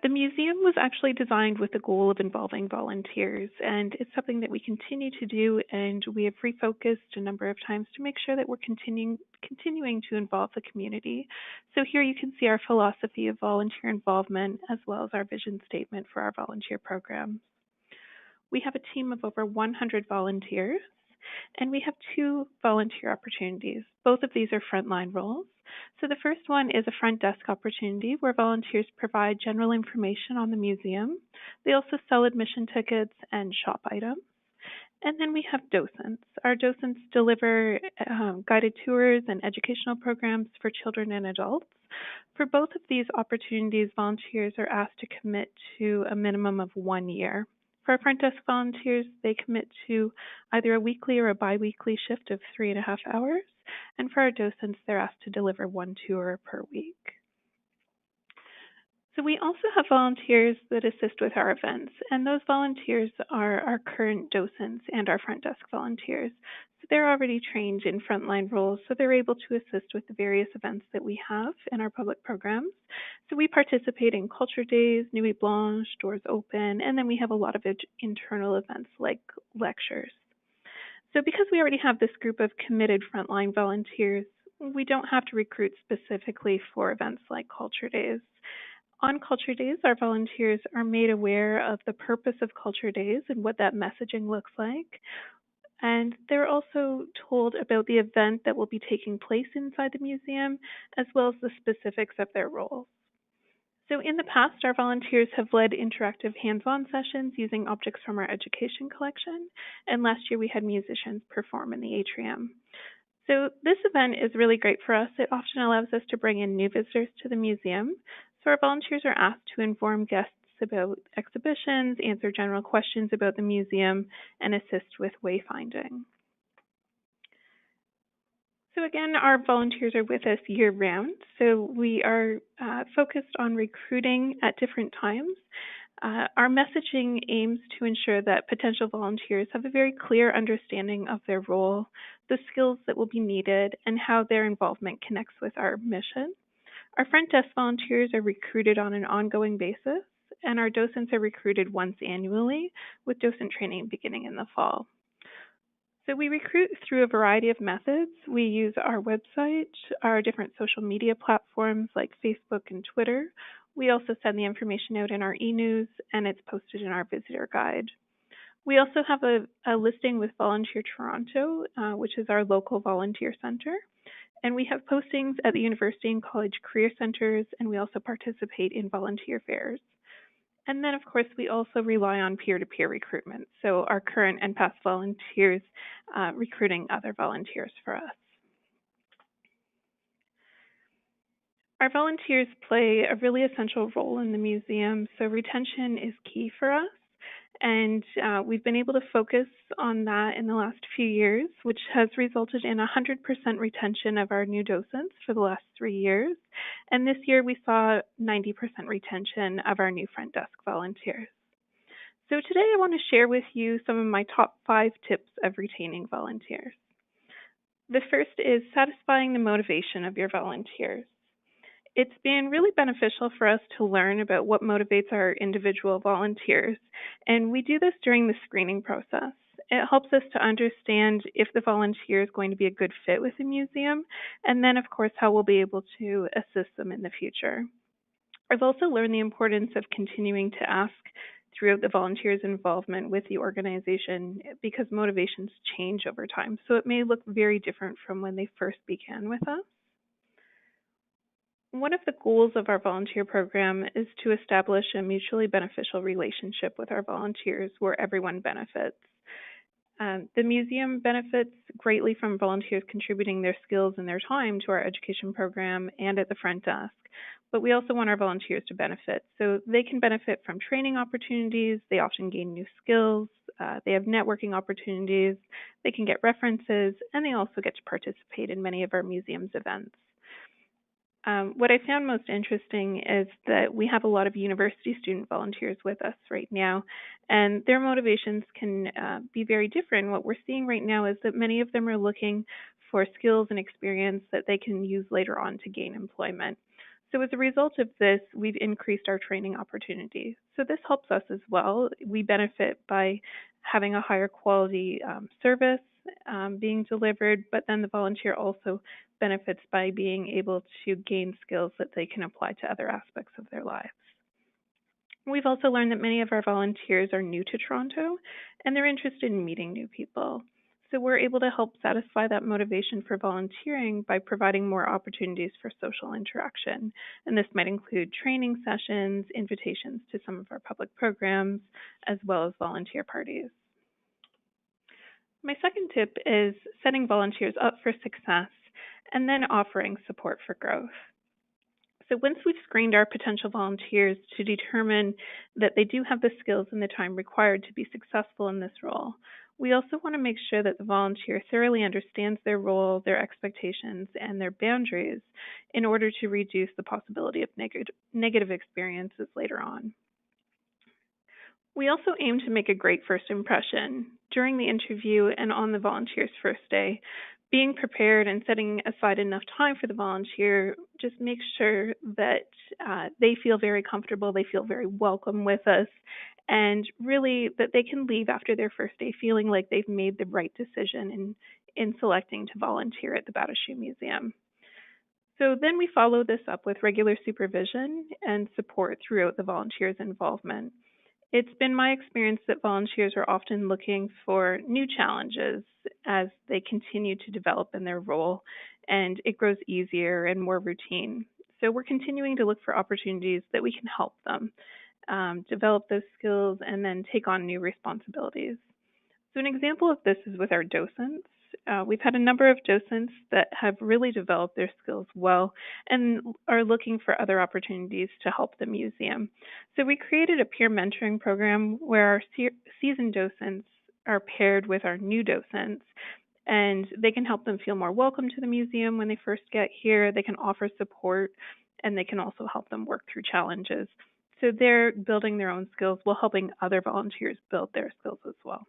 The museum was actually designed with the goal of involving volunteers, and it's something that we continue to do, and we have refocused a number of times to make sure that we're continuing to involve the community. So here you can see our philosophy of volunteer involvement as well as our vision statement for our volunteer programs. We have a team of over 100 volunteers, and we have 2 volunteer opportunities. Both of these are frontline roles. So the first one is a front desk opportunity where volunteers provide general information on the museum. They also sell admission tickets and shop items. And then we have docents. Our docents deliver guided tours and educational programs for children and adults. For both of these opportunities, volunteers are asked to commit to a minimum of 1 year. For our front desk volunteers, they commit to either a weekly or a bi-weekly shift of 3.5 hours. And for our docents, they're asked to deliver 1 tour per week. So we also have volunteers that assist with our events, and those volunteers are our current docents and our front desk volunteers. So they're already trained in frontline roles, so they're able to assist with the various events that we have in our public programs. So we participate in Culture Days, Nuit Blanche, Doors Open, and then we have a lot of internal events like lectures. So because we already have this group of committed frontline volunteers, we don't have to recruit specifically for events like Culture Days. On Culture Days, our volunteers are made aware of the purpose of Culture Days and what that messaging looks like. And they're also told about the event that will be taking place inside the museum, as well as the specifics of their roles. So in the past, our volunteers have led interactive hands-on sessions using objects from our education collection, and last year we had musicians perform in the atrium. So this event is really great for us. It often allows us to bring in new visitors to the museum. So our volunteers are asked to inform guests about exhibitions, answer general questions about the museum, and assist with wayfinding. So again, our volunteers are with us year-round. So we are focused on recruiting at different times. Our messaging aims to ensure that potential volunteers have a very clear understanding of their role, the skills that will be needed, and how their involvement connects with our mission. Our front desk volunteers are recruited on an ongoing basis, and our docents are recruited once annually, with docent training beginning in the fall. So we recruit through a variety of methods. We use our website, our different social media platforms like Facebook and Twitter. We also send the information out in our e-news, and it's posted in our visitor guide. We also have a listing with Volunteer Toronto, which is our local volunteer center. And we have postings at the university and college career centers, and we also participate in volunteer fairs. And then, of course, we also rely on peer-to-peer recruitment, so our current and past volunteers recruiting other volunteers for us. Our volunteers play a really essential role in the museum, so retention is key for us. And we've been able to focus on that in the last few years, which has resulted in 100% retention of our new docents for the last 3 years. And this year we saw 90% retention of our new front desk volunteers. So today I want to share with you some of my top 5 tips of retaining volunteers. The first is satisfying the motivation of your volunteers. It's been really beneficial for us to learn about what motivates our individual volunteers, and we do this during the screening process. It helps us to understand if the volunteer is going to be a good fit with the museum, and then, of course, how we'll be able to assist them in the future. I've also learned the importance of continuing to ask throughout the volunteers' involvement with the organization because motivations change over time, so it may look very different from when they first began with us. One of the goals of our volunteer program is to establish a mutually beneficial relationship with our volunteers where everyone benefits. The museum benefits greatly from volunteers contributing their skills and their time to our education program and at the front desk, but we also want our volunteers to benefit. So they can benefit from training opportunities, they often gain new skills, they have networking opportunities, they can get references, and they also get to participate in many of our museum's events. What I found most interesting is that we have a lot of university student volunteers with us right now, and their motivations can be very different. What we're seeing right now is that many of them are looking for skills and experience that they can use later on to gain employment. So as a result of this, we've increased our training opportunities. So this helps us as well. We benefit by having a higher quality service being delivered, but then the volunteer also benefits by being able to gain skills that they can apply to other aspects of their lives. We've also learned that many of our volunteers are new to Toronto and they're interested in meeting new people. So we're able to help satisfy that motivation for volunteering by providing more opportunities for social interaction. And this might include training sessions, invitations to some of our public programs, as well as volunteer parties. My second tip is setting volunteers up for success and then offering support for growth. So once we've screened our potential volunteers to determine that they do have the skills and the time required to be successful in this role, we also want to make sure that the volunteer thoroughly understands their role, their expectations, and their boundaries in order to reduce the possibility of negative experiences later on. We also aim to make a great first impression during the interview and on the volunteer's first day. Being prepared and setting aside enough time for the volunteer just makes sure that they feel very comfortable, they feel very welcome with us, and really that they can leave after their first day feeling like they've made the right decision in selecting to volunteer at the Batoche Museum. So then we follow this up with regular supervision and support throughout the volunteer's involvement. It's been my experience that volunteers are often looking for new challenges as they continue to develop in their role, and it grows easier and more routine. So we're continuing to look for opportunities that we can help them develop those skills and then take on new responsibilities. So an example of this is with our docents. We've had a number of docents that have really developed their skills well and are looking for other opportunities to help the museum. So we created a peer mentoring program where our seasoned docents are paired with our new docents, and they can help them feel more welcome to the museum when they first get here. They can offer support, and they can also help them work through challenges. So they're building their own skills while helping other volunteers build their skills as well.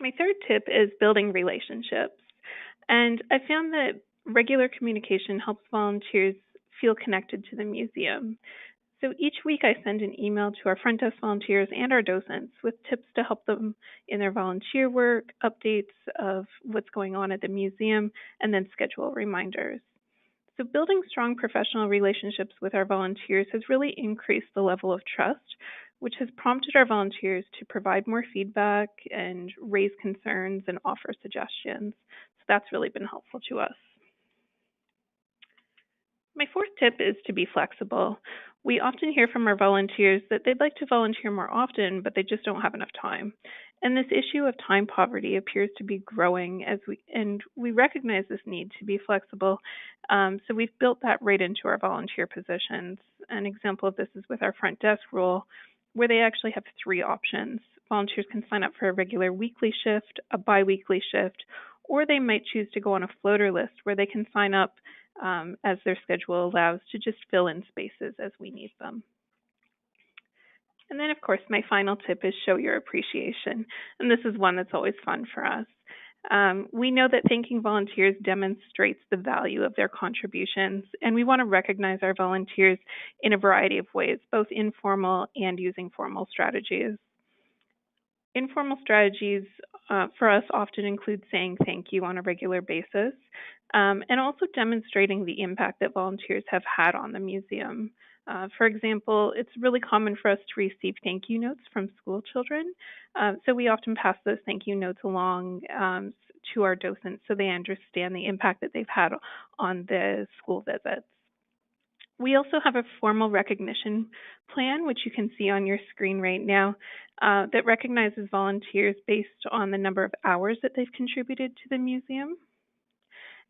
My third tip is building relationships. And I found that regular communication helps volunteers feel connected to the museum. So each week I send an email to our front desk volunteers and our docents with tips to help them in their volunteer work, updates of what's going on at the museum, and then schedule reminders. So building strong professional relationships with our volunteers has really increased the level of trust which has prompted our volunteers to provide more feedback and raise concerns and offer suggestions. So that's really been helpful to us. My fourth tip is to be flexible. We often hear from our volunteers that they'd like to volunteer more often, but they just don't have enough time. And this issue of time poverty appears to be growing and we recognize this need to be flexible. So we've built that right into our volunteer positions. An example of this is with our front desk role, where they actually have 3 options. Volunteers can sign up for a regular weekly shift, a bi-weekly shift, or they might choose to go on a floater list where they can sign up as their schedule allows to just fill in spaces as we need them. And then, of course, my final tip is show your appreciation. And this is one that's always fun for us. We know that thanking volunteers demonstrates the value of their contributions, and we want to recognize our volunteers in a variety of ways, both informal and using formal strategies. Informal strategies for us often include saying thank you on a regular basis, and also demonstrating the impact that volunteers have had on the museum. For example, it's really common for us to receive thank you notes from school children, so we often pass those thank you notes along to our docents so they understand the impact that they've had on the school visits. We also have a formal recognition plan, which you can see on your screen right now, that recognizes volunteers based on the number of hours that they've contributed to the museum.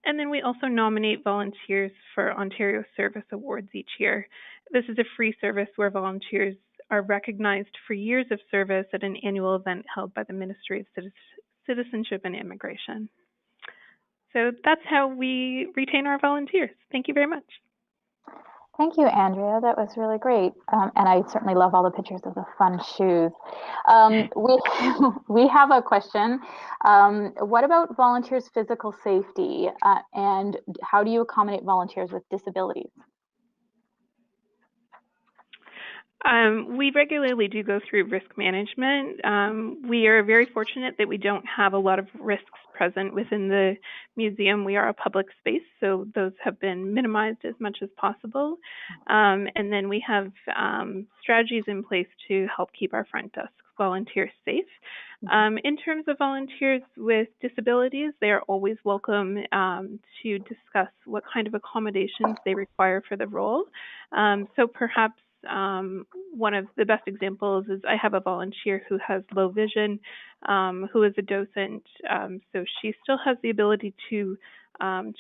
And then we also nominate volunteers for Ontario Service Awards each year. This is a free service where volunteers are recognized for years of service at an annual event held by the Ministry of Citizenship and Immigration. So that's how we retain our volunteers. Thank you very much. Thank you, Andrea. That was really great. And I certainly love all the pictures of the fun shoes. We have a question. What about volunteers' physical safety and how do you accommodate volunteers with disabilities? We regularly do go through risk management. We are very fortunate that we don't have a lot of risks present within the museum. We are a public space, so those have been minimized as much as possible. And then we have strategies in place to help keep our front desk volunteers safe. In terms of volunteers with disabilities, they are always welcome to discuss what kind of accommodations they require for the role. So perhaps one of the best examples is I have a volunteer who has low vision, who is a docent, so she still has the ability to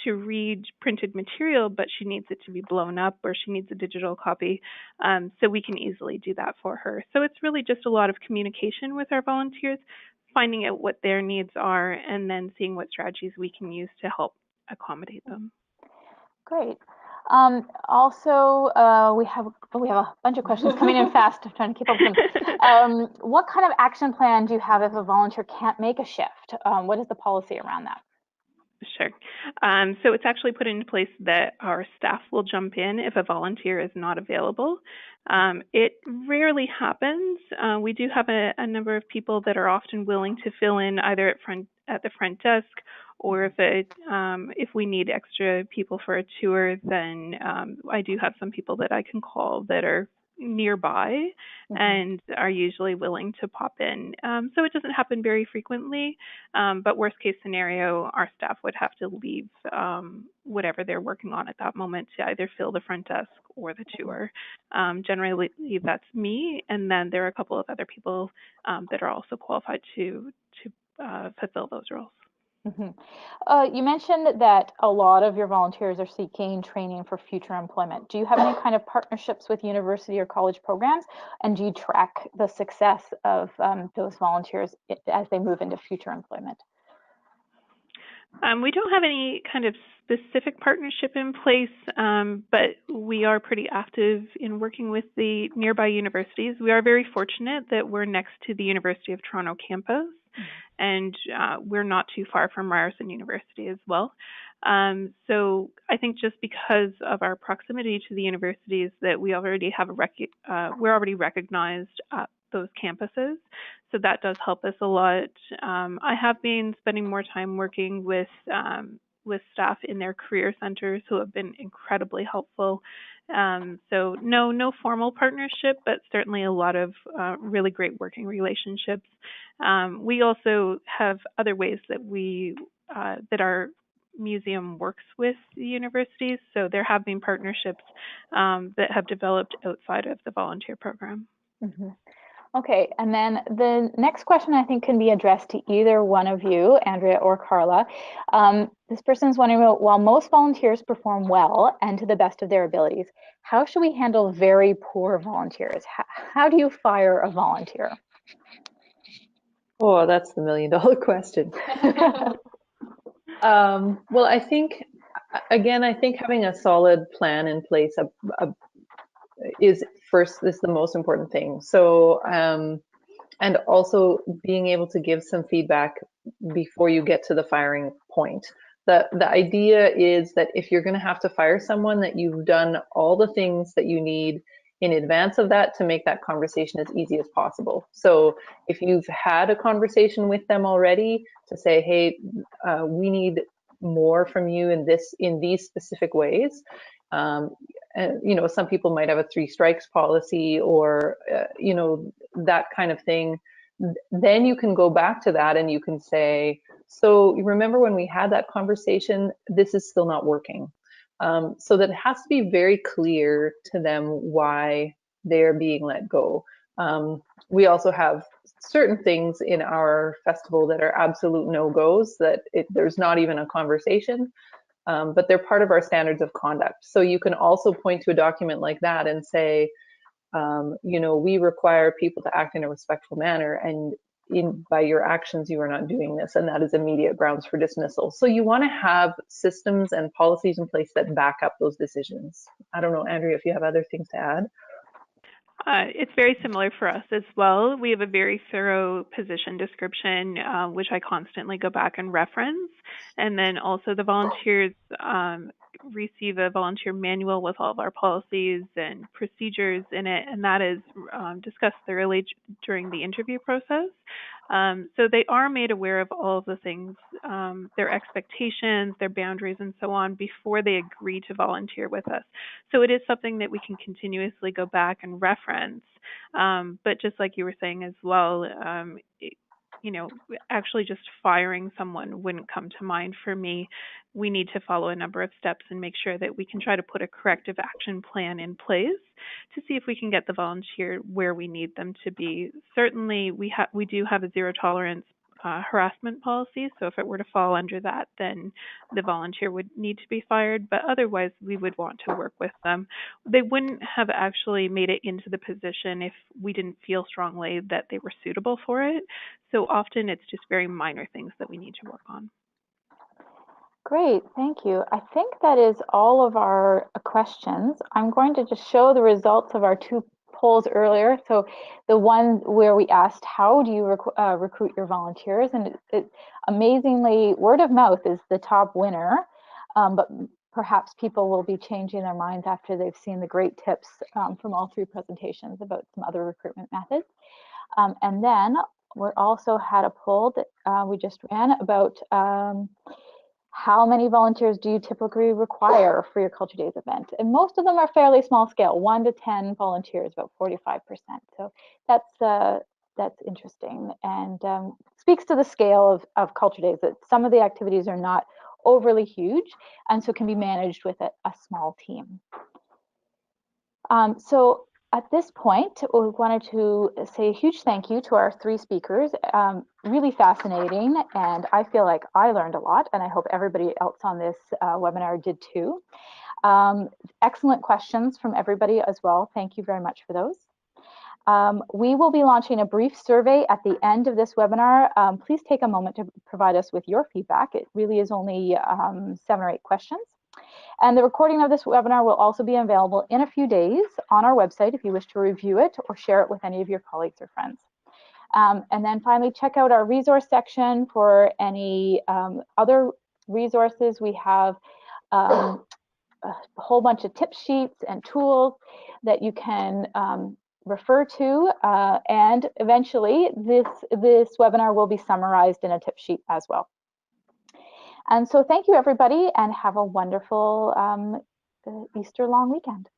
read printed material, but she needs it to be blown up or she needs a digital copy, so we can easily do that for her. So it's really just a lot of communication with our volunteers, finding out what their needs are, and then seeing what strategies we can use to help accommodate them. Great. Also, we have a bunch of questions coming in fast. I'm trying to keep up with them. What kind of action plan do you have if a volunteer can't make a shift? What is the policy around that? Sure. So it's actually put into place that our staff will jump in if a volunteer is not available. It rarely happens. We do have a number of people that are often willing to fill in either at the front desk, or if we need extra people for a tour, then I do have some people that I can call that are nearby and are usually willing to pop in. So it doesn't happen very frequently, but worst case scenario, our staff would have to leave whatever they're working on at that moment to either fill the front desk or the tour. Generally, that's me, and then there are a couple of other people that are also qualified to fulfill those roles. You mentioned that a lot of your volunteers are seeking training for future employment. Do you have any kind of partnerships with university or college programs? And do you track the success of those volunteers as they move into future employment? We don't have any kind of specific partnership in place, but we are pretty active in working with the nearby universities. We are very fortunate that we're next to the University of Toronto campus, and we're not too far from Ryerson University as well. So I think just because of our proximity to the universities that we already have we're already recognized at those campuses. So that does help us a lot. I have been spending more time working with with staff in their career centers who have been incredibly helpful. So no formal partnership, but certainly a lot of really great working relationships. We also have other ways that that our museum works with the universities. So there have been partnerships that have developed outside of the volunteer program. Mm-hmm. Okay, and then the next question I think can be addressed to either one of you, Andrea or Carla. This person is wondering, while most volunteers perform well and to the best of their abilities, how should we handle very poor volunteers? How do you fire a volunteer? Oh, that's the $1,000,000 question. Well, I think, again, I think having a solid plan in place is the most important thing. So, and also being able to give some feedback before you get to the firing point. The idea is that if you're going to have to fire someone, that you've done all the things that you need in advance of that to make that conversation as easy as possible. So if you've had a conversation with them already to say, hey, we need more from you in these specific ways. You know, some people might have a 3 strikes policy or, you know, that kind of thing. Then you can go back to that and you can say, so you remember when we had that conversation, this is still not working. So that it has to be very clear to them why they're being let go. We also have certain things in our festival that are absolute no-goes, that there's not even a conversation. But they're part of our standards of conduct. So you can also point to a document like that and say, you know, we require people to act in a respectful manner, and by your actions, you are not doing this, and that is immediate grounds for dismissal. So you want to have systems and policies in place that back up those decisions. I don't know, Andrea, if you have other things to add. It's very similar for us as well. We have a very thorough position description, which I constantly go back and reference. And then also the volunteers receive a volunteer manual with all of our policies and procedures in it, and that is discussed thoroughly during the interview process. So they are made aware of all of the things, their expectations, their boundaries, and so on before they agree to volunteer with us. So it is something that we can continuously go back and reference. But just like you were saying as well, you know, actually just firing someone wouldn't come to mind for me. We need to follow a number of steps and make sure that we can try to put a corrective action plan in place to see if we can get the volunteer where we need them to be. Certainly, we do have a zero tolerance harassment policy, so if it were to fall under that, then the volunteer would need to be fired, but otherwise we would want to work with them. They wouldn't have actually made it into the position if we didn't feel strongly that they were suitable for it. So often it's just very minor things that we need to work on. Great, thank you. I think that is all of our questions. I'm going to just show the results of our 2 polls earlier. So the one where we asked, how do you recruit your volunteers? And it amazingly, word of mouth is the top winner, but perhaps people will be changing their minds after they've seen the great tips from all 3 presentations about some other recruitment methods. And then we also had a poll that we just ran about how many volunteers do you typically require for your Culture Days event? And most of them are fairly small scale, 1 to 10 volunteers, about 45%. So that's interesting, and speaks to the scale of Culture Days, that some of the activities are not overly huge and so can be managed with a small team. So at this point, we wanted to say a huge thank you to our 3 speakers. Really fascinating, and I feel like I learned a lot, and I hope everybody else on this webinar did too. Excellent questions from everybody as well. Thank you very much for those. We will be launching a brief survey at the end of this webinar. Please take a moment to provide us with your feedback. It really is only 7 or 8 questions. And the recording of this webinar will also be available in a few days on our website if you wish to review it or share it with any of your colleagues or friends. And then finally, check out our resource section for any other resources. We have a whole bunch of tip sheets and tools that you can refer to, and eventually this webinar will be summarized in a tip sheet as well. And so thank you, everybody, and have a wonderful Easter long weekend.